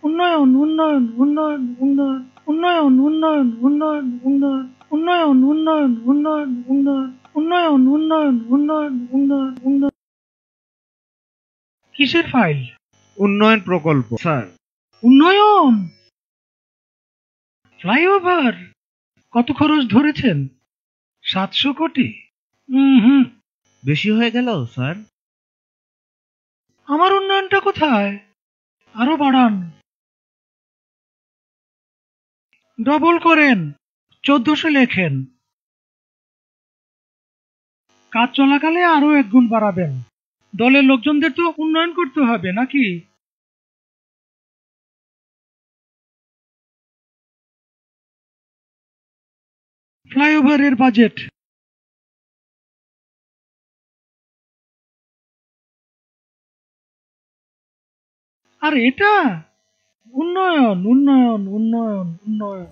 উন্নয়ন উন্নয়ন উন্নয়ন উন্নয়ন উন্নয়ন উন্নয়ন উন্নয়ন উন্নয়ন উন্নয়ন উন্নয়ন উন্নয়ন উন্নয়ন উন্নয়ন উন্নয়ন উন্নয়ন উন্নয়ন। কিসের ফাইল? উন্নয়ন প্রকল্প স্যার। উন্নয়ন ফ্লাইওভার কত খরচ ধরেছেন? 700 কোটি? হুম, বেশি হয়ে গেল স্যার। আমার উন্নয়নটা কোথায়? আরো বাড়ান, ডবল করেন, 1400 লেখেন। কাজ চলাকালে আরো 1 গুণ বাড়াবেন। দলের লোকজনদের তো উন্নয়ন করতে হবে নাকি? ফ্লাইওভারের বাজেট আর এটা উন্নয়ন উন্নয়ন উন্নয়ন উন্নয়ন।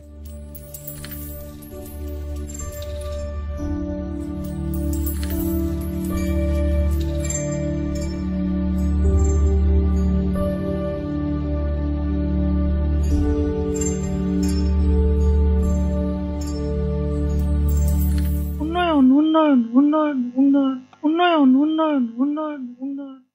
উন্নয়ন উন্নয়ন উন্নয়ন উন্নয়ন উন্নয়ন উন্নয়ন উন্নয়ন উন্নয়ন।